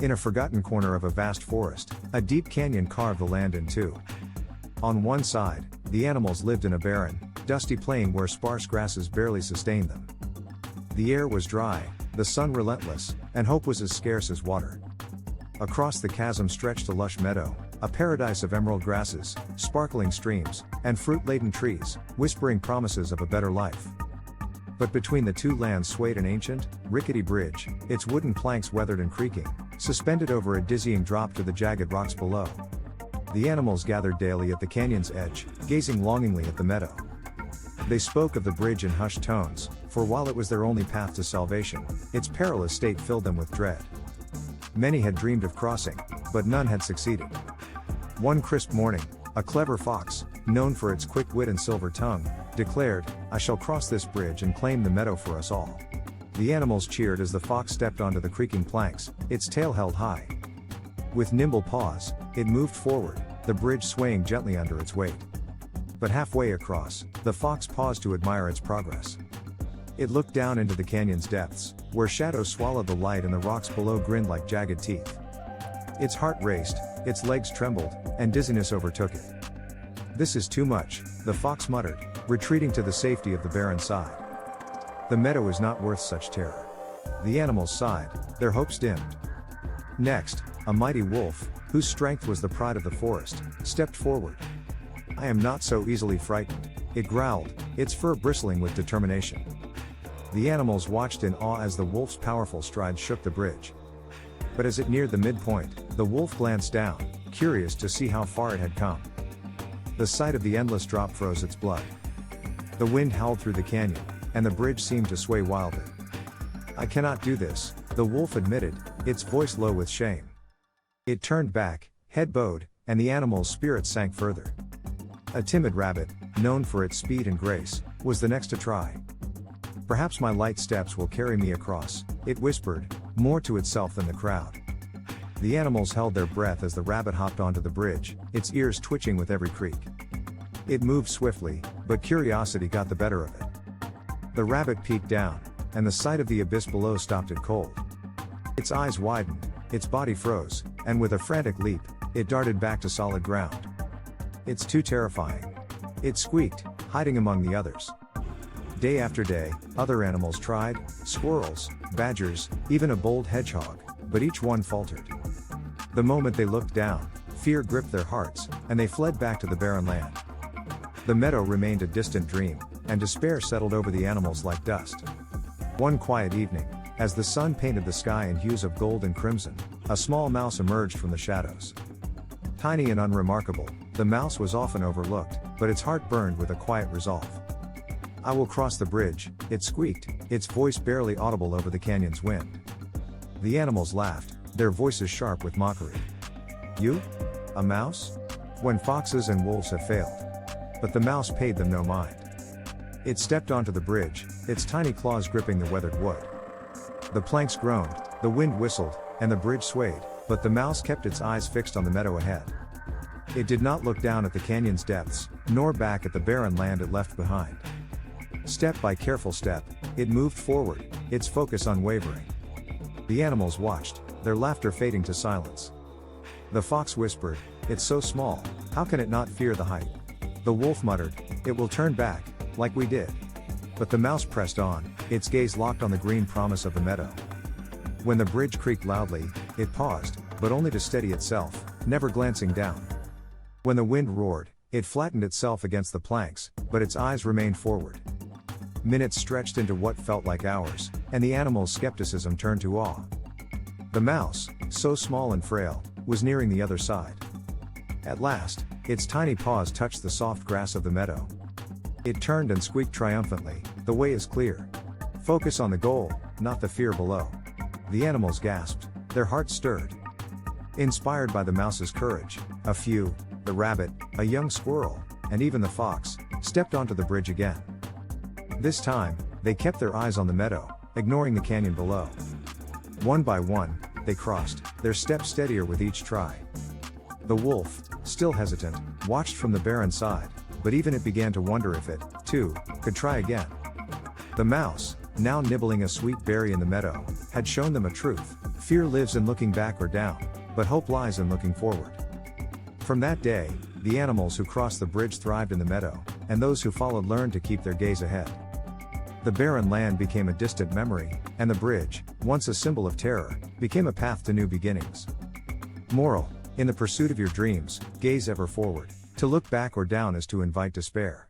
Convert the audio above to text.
In a forgotten corner of a vast forest, a deep canyon carved the land in two. On one side, the animals lived in a barren, dusty plain where sparse grasses barely sustained them. The air was dry, the sun relentless, and hope was as scarce as water. Across the chasm stretched a lush meadow, a paradise of emerald grasses, sparkling streams, and fruit-laden trees, whispering promises of a better life. But between the two lands swayed an ancient, rickety bridge, its wooden planks weathered and creaking, suspended over a dizzying drop to the jagged rocks below. The animals gathered daily at the canyon's edge, gazing longingly at the meadow. They spoke of the bridge in hushed tones, for while it was their only path to salvation, its perilous state filled them with dread. Many had dreamed of crossing, but none had succeeded. One crisp morning, a clever fox, known for its quick wit and silver tongue, declared, "I shall cross this bridge and claim the meadow for us all." The animals cheered as the fox stepped onto the creaking planks, its tail held high. With nimble paws, it moved forward, the bridge swaying gently under its weight. But halfway across, the fox paused to admire its progress. It looked down into the canyon's depths, where shadows swallowed the light and the rocks below grinned like jagged teeth. Its heart raced, its legs trembled, and dizziness overtook it. "This is too much," the fox muttered, retreating to the safety of the barren side. The meadow is not worth such terror. The animals sighed, their hopes dimmed. Next, a mighty wolf, whose strength was the pride of the forest, stepped forward. "I am not so easily frightened," it growled, its fur bristling with determination. The animals watched in awe as the wolf's powerful strides shook the bridge. But as it neared the midpoint, the wolf glanced down, curious to see how far it had come. The sight of the endless drop froze its blood. The wind howled through the canyon, and the bridge seemed to sway wildly. "I cannot do this," the wolf admitted, its voice low with shame. It turned back, head bowed, and the animal's spirits sank further. A timid rabbit, known for its speed and grace, was the next to try. "Perhaps my light steps will carry me across," it whispered, more to itself than the crowd. The animals held their breath as the rabbit hopped onto the bridge, its ears twitching with every creak. It moved swiftly, but curiosity got the better of it. The rabbit peeked down, and the sight of the abyss below stopped it cold. Its eyes widened, its body froze, and with a frantic leap, it darted back to solid ground. "It's too terrifying," it squeaked, hiding among the others. Day after day, other animals tried, squirrels, badgers, even a bold hedgehog, but each one faltered. The moment they looked down, fear gripped their hearts, and they fled back to the barren land. The meadow remained a distant dream, and despair settled over the animals like dust. One quiet evening, as the sun painted the sky in hues of gold and crimson, a small mouse emerged from the shadows. Tiny and unremarkable, the mouse was often overlooked, but its heart burned with a quiet resolve. "I will cross the bridge," it squeaked, its voice barely audible over the canyon's wind. The animals laughed, their voices sharp with mockery. "You? A mouse? When foxes and wolves have failed." But the mouse paid them no mind. It stepped onto the bridge, its tiny claws gripping the weathered wood. The planks groaned, the wind whistled, and the bridge swayed, but the mouse kept its eyes fixed on the meadow ahead. It did not look down at the canyon's depths, nor back at the barren land it left behind. Step by careful step, it moved forward, its focus unwavering. The animals watched, their laughter fading to silence. The fox whispered, "It's so small, how can it not fear the height?" The wolf muttered, "It will turn back, like we did." But the mouse pressed on, its gaze locked on the green promise of the meadow. When the bridge creaked loudly, it paused, but only to steady itself, never glancing down. When the wind roared, it flattened itself against the planks, but its eyes remained forward. Minutes stretched into what felt like hours, and the animal's skepticism turned to awe. The mouse, so small and frail, was nearing the other side. At last, its tiny paws touched the soft grass of the meadow. It turned and squeaked triumphantly, "The way is clear. Focus on the goal, not the fear below." The animals gasped, their hearts stirred. Inspired by the mouse's courage, a few, the rabbit, a young squirrel, and even the fox, stepped onto the bridge again. This time, they kept their eyes on the meadow, ignoring the canyon below. One by one, they crossed, their steps steadier with each try. The wolf, still hesitant, watched from the barren side, but even it began to wonder if it, too, could try again. The mouse, now nibbling a sweet berry in the meadow, had shown them a truth: Fear lives in looking back or down, but hope lies in looking forward. From that day, the animals who crossed the bridge thrived in the meadow, and those who followed learned to keep their gaze ahead. The barren land became a distant memory, and the bridge, once a symbol of terror, became a path to new beginnings. Moral: in the pursuit of your dreams, gaze ever forward. To look back or down is to invite despair.